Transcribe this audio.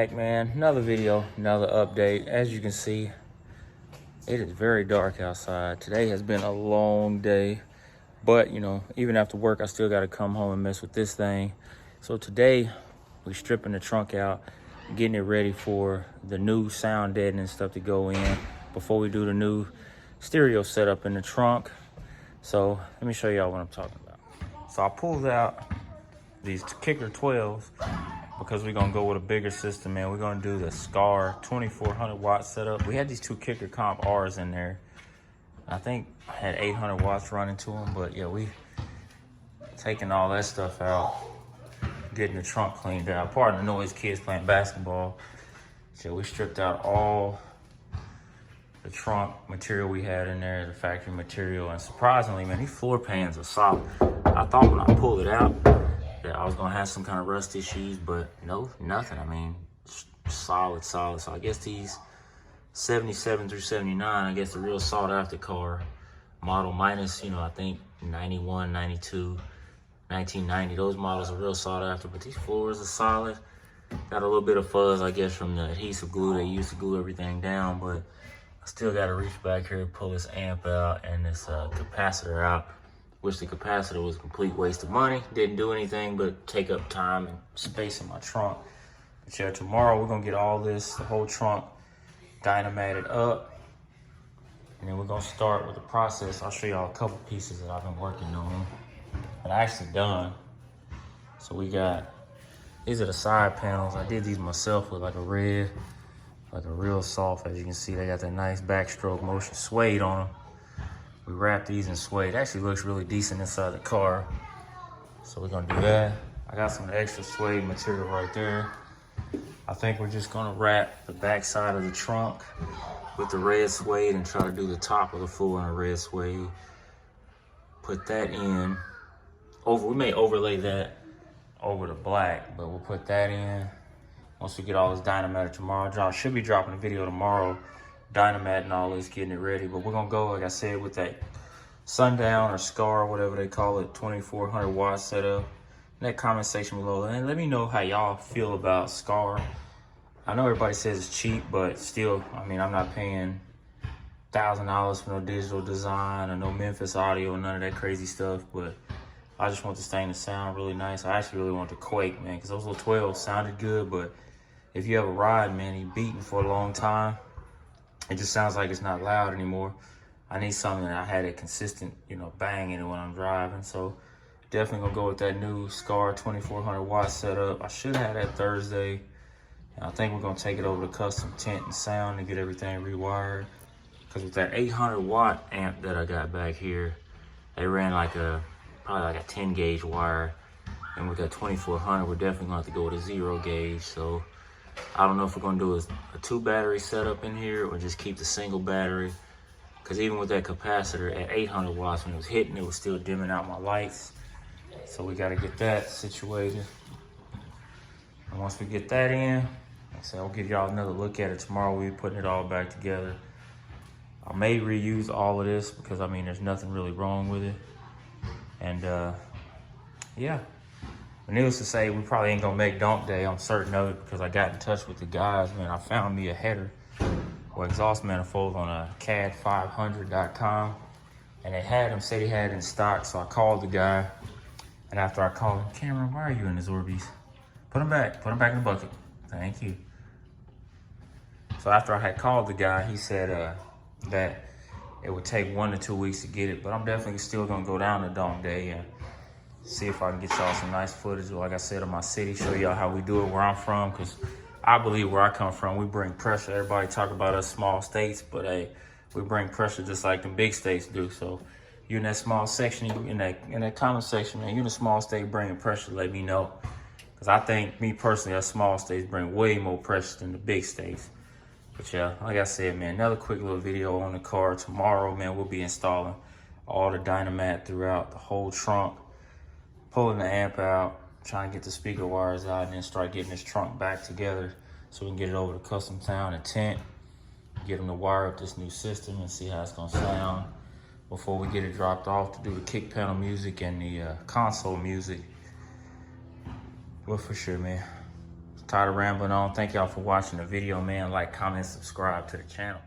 back, man. Another video, another update. As you can see, it is very dark outside. Today has been a long day, but you know, even after work, I still got to come home and mess with this thing. So today, we stripping the trunk out, getting it ready for the new sound deadening stuff to go in before we do the new stereo setup in the trunk. So let me show y'all what I'm talking about. So I pulled out these Kicker 12s because we're gonna go with a bigger system, man. We're gonna do the SCAR 2400 watt setup. We had these two Kicker Comp R's in there. I think I had 800 watts running to them, but yeah, we taking all that stuff out, getting the trunk cleaned out. Pardon the noise, kids playing basketball. So we stripped out all the trunk material we had in there, the factory material, and surprisingly, man, these floor pans are solid. I thought when I pulled it out that I was gonna have some kind of rust issues, but no, nothing. I mean, solid. So I guess these 77 through 79, I guess the real sought after car model minus, you know, I think 91, 92, 1990, those models are real sought after, but these floors are solid. Got a little bit of fuzz, I guess, from the adhesive glue they used to glue everything down, but I still got to reach back here and pull this amp out and this capacitor out, which the capacitor was a complete waste of money. Didn't do anything but take up time and space in my trunk. But yeah, tomorrow we're gonna get all this, the whole trunk, Dynamated up. And then we're gonna start with the process. I'll show y'all a couple pieces that I've been working on, but I actually done. So we got, these are the side panels. I did these myself with like a red, like a real soft, as you can see, they got that nice backstroke motion suede on them. We wrapped these in suede. It actually looks really decent inside the car. So we're gonna do that. I got some extra suede material right there. I think we're just gonna wrap the back side of the trunk with the red suede and try to do the top of the floor in a red suede. Put that in. We may overlay that over the black, but we'll put that in once we get all this Dynamat tomorrow. Should be dropping a video tomorrow, Dynamat and all this, getting it ready. But we're gonna go, like I said, with that Sundown or SCAR, whatever they call it, 2400 watt setup. In that comment section below, and let me know how y'all feel about SCAR. I know everybody says it's cheap, but still, I mean, I'm not paying $1,000 for no digital design or no Memphis audio or none of that crazy stuff, but I just want this thing to sound really nice. I actually really want the Quake, man, because those little 12s sounded good, but if you ever ride, man, you beaten for a long time, it just sounds like it's not loud anymore. I need something that I had a consistent, you know, bang in it when I'm driving. So definitely gonna go with that new SCAR 2400 watt setup. I should have that Thursday. And I think we're gonna take it over to custom tent and sound and get everything rewired. Cause with that 800 watt amp that I got back here, they ran like probably like a 10 gauge wire. And with that 2400, we're definitely gonna have to go with a 0 gauge. So I don't know if we're gonna do a 2 battery setup in here or just keep the single battery. Cause even with that capacitor at 800 watts, when it was hitting, it was still dimming out my lights. So we gotta get that situated. And once we get that in, like I said, I'll give y'all another look at it tomorrow. We'll be putting it all back together. I may reuse all of this because I mean, there's nothing really wrong with it. And yeah. But needless to say, we probably ain't gonna make Donk Day. I'm certain of it because I got in touch with the guys, man. I found me a header or exhaust manifold on a CAD500.com. And they had them, said he had it in stock. So I called the guy. And after I called him, Cameron, why are you in his Orbeez? Put them back in the bucket. Thank you. So after I had called the guy, he said that it would take 1 to 2 weeks to get it, but I'm definitely still gonna go down to Donk Day and see if I can get y'all some nice footage, like I said, of my city, show y'all how we do it where I'm from, because I believe where I come from, we bring pressure. Everybody talk about us small states, but hey, we bring pressure just like them big states do. So you in that small section, you in that comment section, man, you in a small state bringing pressure, let me know. Because I think, me personally, us small states bring way more pressure than the big states. But yeah, like I said, man, another quick little video on the car. Tomorrow, man, we'll be installing all the Dynamat throughout the whole trunk, pulling the amp out, trying to get the speaker wires out, and then start getting this trunk back together so we can get it over to custom sound and tent, get them to wire up this new system and see how it's gonna sound before we get it dropped off to do the kick panel music and the console music. Well, for sure, man. tired of rambling on. Thank y'all for watching the video, man. Like, comment, subscribe to the channel.